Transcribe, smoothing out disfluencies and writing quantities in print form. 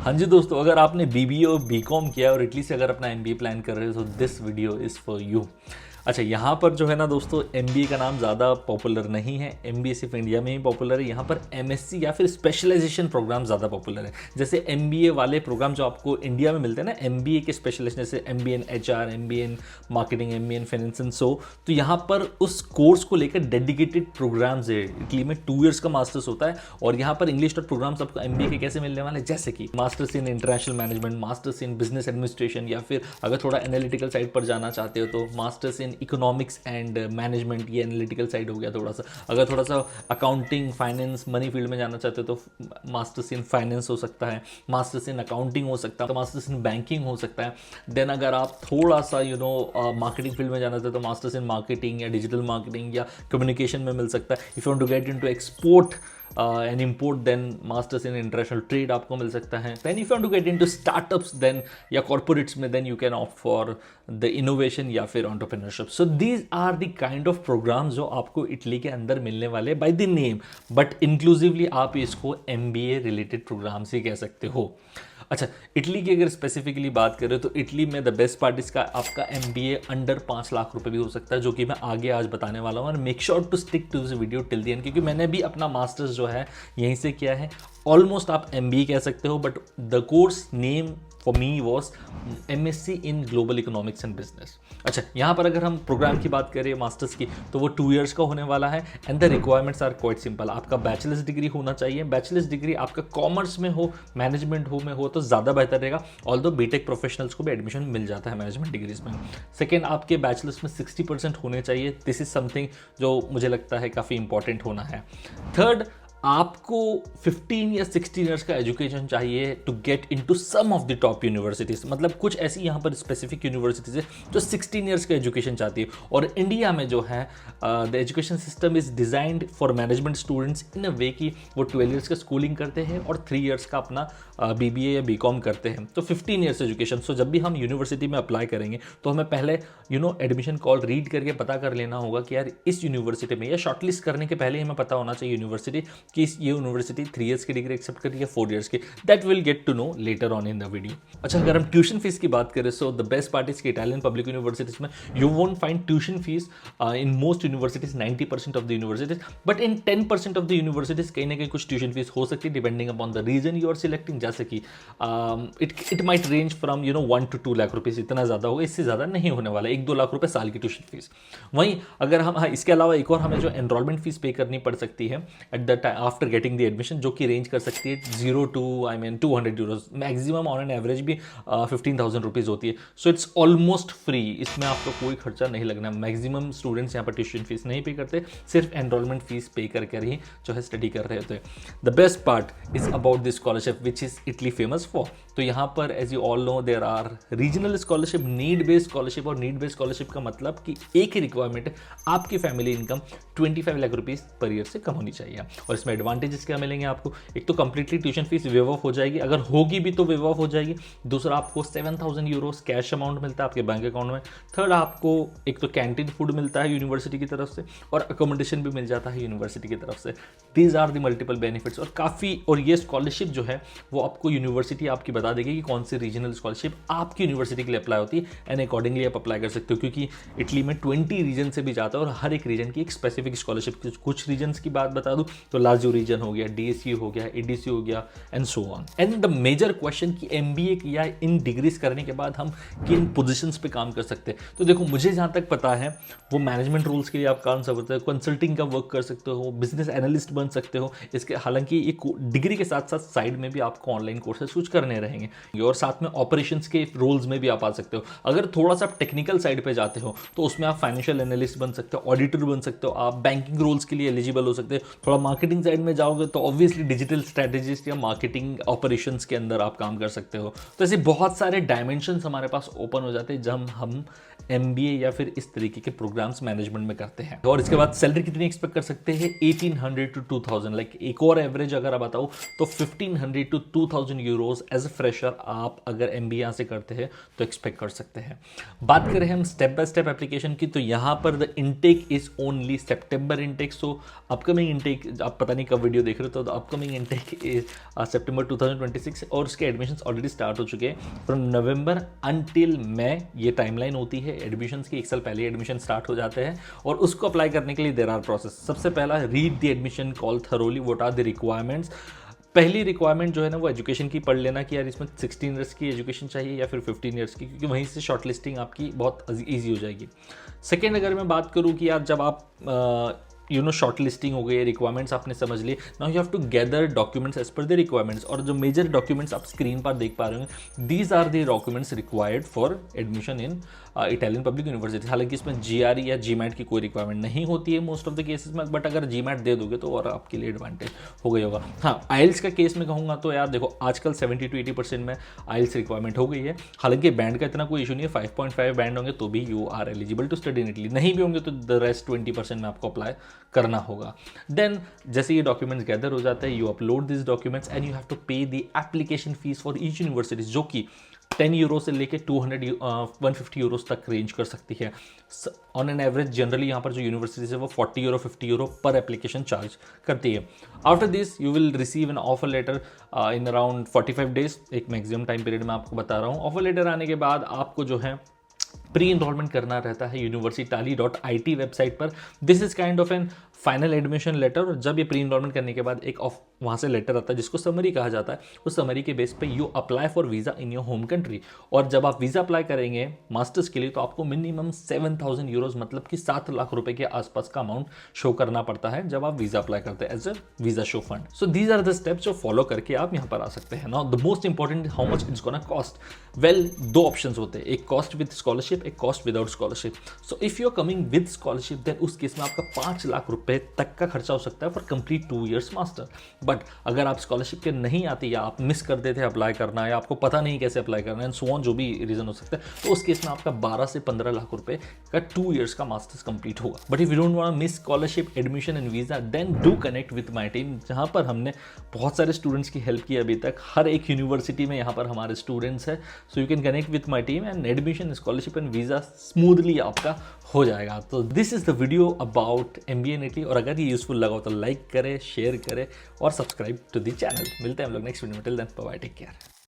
हाँ जी दोस्तों, अगर आपने बीबीए और बीकॉम किया और इटली से अगर अपना एमबीए प्लान कर रहे हो तो this video is for you. अच्छा, यहाँ पर जो है ना दोस्तों, एमबीए का नाम ज़्यादा पॉपुलर नहीं है। एमबीए सिर्फ इंडिया में ही पॉपुलर है। यहाँ पर एमएससी या फिर स्पेशलाइजेशन प्रोग्राम ज़्यादा पॉपुलर है। जैसे एमबीए वाले प्रोग्राम जो आपको इंडिया में मिलते हैं ना, एमबीए के स्पेशलाइजेशन, जैसे MBA in HR, MBA in marketing, MBA in finance and so, तो यहाँ पर उस कोर्स को लेकर डेडिकेटेड प्रोग्राम्स है। इटली में 2 इयर्स का मास्टर्स होता है और यहाँ पर इंग्लिश डॉट प्रोग्राम्स आपको एमबीए के कैसे मिलने वाले हैं, जैसे कि masters in international management, masters in business administration, या फिर अगर थोड़ा एनालिटिकल साइड पर जाना चाहते हो तो masters in economics and management, ये एनालिटिकल साइड हो गया थोड़ा सा। अगर थोड़ा सा अकाउंटिंग, फाइनेंस, मनी फील्ड में जाना चाहते हो तो मास्टर्स इन फाइनेंस हो सकता है, मास्टर्स इन अकाउंटिंग हो सकता है, तो मास्टर्स इन बैंकिंग हो सकता है। देन अगर आप थोड़ा सा मार्केटिंग फील्ड में जाना चाहते हो तो मास्टर्स इन मार्केटिंग या डिजिटल मार्केटिंग या कम्युनिकेशन में मिल सकता है। If you want to get into export and import, then masters in international trade आपको मिल सकता है। Then if you want to get into startups then या कॉर्पोरेट्स में, then you can opt for the innovation या फिर entrepreneurship. So these are the kind of programs जो आपको इटली के अंदर मिलने वाले by the name, but inclusively आप इसको एमबीए रिलेटेड प्रोग्राम्स ही कह सकते हो। अच्छा, इटली की अगर स्पेसिफिकली बात करें तो इटली में द बेस्ट पार्ट इसका आपका एमबीए अंडर 5 लाख रुपए भी हो सकता है, जो कि मैं आगे आज बताने वाला हूँ। और make sure to stick to this video till the end, क्योंकि मैंने भी अपना मास्टर्स जो है यहीं से किया है। ऑलमोस्ट आप एमबीए कह सकते हो, but the course name for me was MSc in global economics and business. अच्छा, यहाँ पर अगर हम प्रोग्राम की बात करें मास्टर्स की, तो वो 2 इयर्स का होने वाला है। And the requirements are quite simple. आपका बैचलर्स डिग्री होना चाहिए। बैचलर्स डिग्री आपका कॉमर्स में हो, मैनेजमेंट में हो तो ज़्यादा बेहतर रहेगा। ऑल्दो बीटेक प्रोफेशनल्स को भी एडमिशन मिल जाता है मैनेजमेंट डिग्रीज में। सेकेंड, आपके बैचलर्स में 60% होने चाहिए। दिस इज समथिंग जो मुझे लगता है काफ़ी इंपॉर्टेंट होना है। थर्ड, आपको 15 या 16 ईयर्स का एजुकेशन चाहिए to get into some of the top universities. मतलब कुछ ऐसी यहाँ पर स्पेसिफिक यूनिवर्सिटीज है जो 16 ईयर्स का एजुकेशन चाहती है। और इंडिया में जो है the education system is designed for management students in a way कि वो 12 ईयर्स का स्कूलिंग करते हैं और 3 ईयर्स का अपना बीबीए या बीकॉम करते हैं, तो 15 ईयर्स एजुकेशन। सो जब भी हम यूनिवर्सिटी में अप्लाई करेंगे तो हमें पहले एडमिशन कॉल रीड करके पता कर लेना होगा कि यार इस यूनिवर्सिटी में, या शॉर्टलिस्ट करने के पहले हमें पता होना चाहिए यूनिवर्सिटी कि ये यूनिवर्सिटी 3 इयर्स की डिग्री एक्सेप्ट कर रही है, 4 इयर्स की। That will get to know later on in the video. अच्छा, अगर हम ट्यूशन फीस की बात करें, so the best part is कि इटालियन पब्लिक यूनिवर्सिटीज में you won't find tuition fees in most universities, 90% of the universities, but in 10% of the universities कहीं ना कहीं कुछ ट्यूशन फीस हो सकती है depending upon the region you are selecting. जैसे कि it might range from 1 to 2 lakh rupees, इतना ज़्यादा होगा, इससे ज़्यादा नहीं होने वाला। 1-2 लाख रुपए साल की ट्यूशन फीस। वहीं अगर हम इसके अलावा एक और हमें जो एनरोलमेंट फीस पे करनी पड़ सकती है at the time after getting the admission, जो कि रेंज कर सकती है 0 to 200 euros, maximum on an average भी 15,000 रुपीज़ होती है। सो इट्स ऑलमोस्ट फ्री, इसमें आपको कोई खर्चा नहीं लगना। मैक्सिमम स्टूडेंट्स यहाँ पर ट्यूशन फीस नहीं पे करते, सिर्फ एनरोलमेंट फीस पे करके ही जो है स्टडी कर रहे होते हैं। The best part is about this scholarship which is Italy famous for. तो यहाँ पर as you all know there are regional scholarship, need based scholarship. और नीड बेस्ड स्कॉलरशिप का मतलब कि एक ही रिक्वायरमेंट है, आपकी family income 25 lakh rupees per year से कम होनी चाहिए। और इसमें एडवांटेजेस क्या मिलेंगे आपको? एक तो completely tuition fees wave of हो जाएगी, अगर होगी भी तो वेव ऑफ हो जाएगी। दूसरा, आपको 7,000 यूरोज कैश अमाउंट मिलता है आपके बैंक अकाउंट में। थर्ड, आपको एक तो कैंटीन फूड मिलता है यूनिवर्सिटी की तरफ से, और अकोमोडेशन भी मिल जाता है यूनिवर्सिटी की तरफ से। These are the multiple benefits. और ये स्कॉलरशिप जो है वो आपको यूनिवर्सिटी आपकी बता देगी कि कौन सी रीजनल स्कॉलरशिप आपकी यूनिवर्सिटी के लिए अप्लाई होती है, एंड अकॉर्डिंगली आप अप्लाई कर सकते हो। क्योंकि इटली में 20 रीजन से भी जाता है और हर एक रीजन की एक स्पेसिफिक स्कॉलरशिप। कुछ रीजन की बात बता दूं तो लाजो रीजन हो गया, डीएससी हो गया, एडीसी हो गया, and so on. And the major question कि एमबीए या इन डिग्रीज करने के बाद हम किन पोजीशंस पे काम कर सकते हैं। तो देखो, मुझे जहाँ तक पता है वो मैनेजमेंट रोल्स के लिए आप काम कर सकते हो, कंसल्टिंग का वर्क कर सकते हो, बिजनेस एनालिस्ट बन सकते हो। इसके हालांकि एक डिग्री के साथ साथ साइड में भी आपको ऑनलाइन कोर्सेज कुछ करने रहेंगे, और साथ में ऑपरेशंस के रोल्स में भी आप आ सकते हो। अगर थोड़ा सा टेक्निकल साइड पे जाते हो तो उसमें आप फाइनेंशियल एनालिस्ट बन सकते हो, ऑडिटर बन सकते हो, आप बैंकिंग रोल्स के लिए एलिजिबल हो सकते हो। थोड़ा मार्केटिंग साइड में जाओगे तो ऑब्वियसली डिजिटल स्ट्रेटेजिस्ट या मार्केटिंग ऑपरेशंस के अंदर आप काम कर सकते हो। तो ऐसे बहुत सारे डायमेंशंस हमारे पास ओपन हो जाते हैं जब हम MBA या फिर इस तरीके के प्रोग्राम्स मैनेजमेंट में करते हैं। और इसके बाद सैलरी कितनी एक्सपेक्ट कर सकते हैं? 1800 to 2000, लाइक एक और एवरेज अगर आप बताओ तो 1500 to 2000 euros as a fresher आप अगर MBA यहाँ से करते हैं तो एक्सपेक्ट कर सकते हैं। बात करें हम स्टेप बाय स्टेप एप्लीकेशन की, तो यहाँ पर the intake is only September intake. So upcoming intake, आप पता नहीं कब वीडियो देख रहे हो, तो अपकमिंग इनटेक इज सितंबर 2026 और उसके एडमिशन्स ऑलरेडी स्टार्ट हो चुके हैं। फ्रॉम नवंबर अनटिल मई ये टाइमलाइन होती है एडमिशन्स की। एक साल पहले एडमिशन स्टार्ट हो जाते हैं और उसको अप्लाई करने के लिए देयर आर प्रोसेस। सबसे पहला, read the admission call thoroughly, what are the requirements. पहली रिक्वायरमेंट जो है ना वो एजुकेशन की पढ़ लेना कि यार इसमें 16 ईयर्स की एजुकेशन चाहिए या फिर 15 ईयर्स की, क्योंकि वहीं से शॉर्ट लिस्टिंग आपकी बहुत ईजी हो जाएगी। सेकेंड, अगर मैं बात करूँ कि यार जब आप शॉर्ट लिस्टिंग हो गई, रिक्वायरमेंट्स आपने समझ लिए, now you have to gather documents as per the requirements. और जो मेजर डॉक्यूमेंट्स आप स्क्रीन पर देख पा रहे होंगे, these are the documents required for admission in Italian public university. हालांकि इसमें GRE या GMAT की कोई रिक्वायरमेंट नहीं होती है मोस्ट ऑफ द केसेस में, बट अगर GMAT दे दोगे तो और आपके लिए एडवांटेज हो गई होगा। हाँ, IELTS का केस में कहूँगा तो यार देखो आजकल 70 to 80% में IELTS रिक्वायरमेंट हो गई है। हालांकि बैंड का इतना कोई इशू नहीं है, 5.5 बैंड होंगे तो भी you are eligible to study in Italy. नहीं भी होंगे तो द रेस्ट 20% में आपको अप्लाई करना होगा। देन जैसे ये डॉक्यूमेंट्स गैदर हो जाते हैं, you upload this documents and you have to pay the application fees for each university, जो कि 10 यूरो से लेके 150 यूरोस तक रेंज कर सकती है। ऑन एन एवरेज जनरली यहाँ पर जो यूनिवर्सिटीज है वो 40 यूरो 50 यूरो पर एप्लीकेशन चार्ज करती है। After this you will receive an offer letter in around 45 days, एक मैक्सिमम टाइम पीरियड में आपको बता रहा हूँ। ऑफर लेटर आने के बाद आपको जो है प्री इनरोलमेंट करना रहता है universitali.it वेबसाइट पर। This is kind of an final admission letter. और जब ये प्री इनरोलमेंट करने के बाद एक ऑफ वहाँ से लेटर आता है जिसको समरी कहा जाता है, उस समरी के बेस पे you apply for visa in your home country. और जब आप वीज़ा अप्लाई करेंगे मास्टर्स के लिए तो आपको मिनिमम 7000 यूरोज, मतलब कि 7 लाख रुपए के आसपास का अमाउंट शो करना पड़ता है जब आप वीज़ा अप्लाई करते हैं as a visa show fund. So these are the steps जो फॉलो करके आप यहाँ पर आ सकते हैं। Now the most important, how much it's gonna cost. Well, 2 options होते हैं, एक कॉस्ट विद स्कॉलरशिप, एक cost without scholarship. So if you are coming with scholarship then उस केस में आपका 5 लाख रुपए तक का खर्चा हो सकता है for complete 2 years master. But अगर आप स्कॉलरशिप के नहीं आती या आप मिस कर देते अप्लाई करना या आपको पता नहीं कैसे अप्लाई करना है, सो ऑन, जो भी रीजन हो सकता है, तो उस केस में आपका 12 से 15 लाख रुपए का 2 years का मास्टर्स कंप्लीट होगा। But if you don't want miss scholarship, admission and visa, then do connect with my team, जहां पर हमने बहुत सारे स्टूडेंट्स की हेल्प की अभी तक। हर एक यूनिवर्सिटी में यहाँ पर हमारे स्टूडेंट्स हैं, so you can connect with my team and admission, scholarship and visa smoothly आपका हो जाएगा। तो this is the video about MBA in Italy. और अगर ये यूजफुल लगा हो तो लाइक करें, शेयर करें और सब्सक्राइब टू द चैनल। मिलते हैं हम लोग नेक्स्ट वीडियो में। Till then bye bye, take care.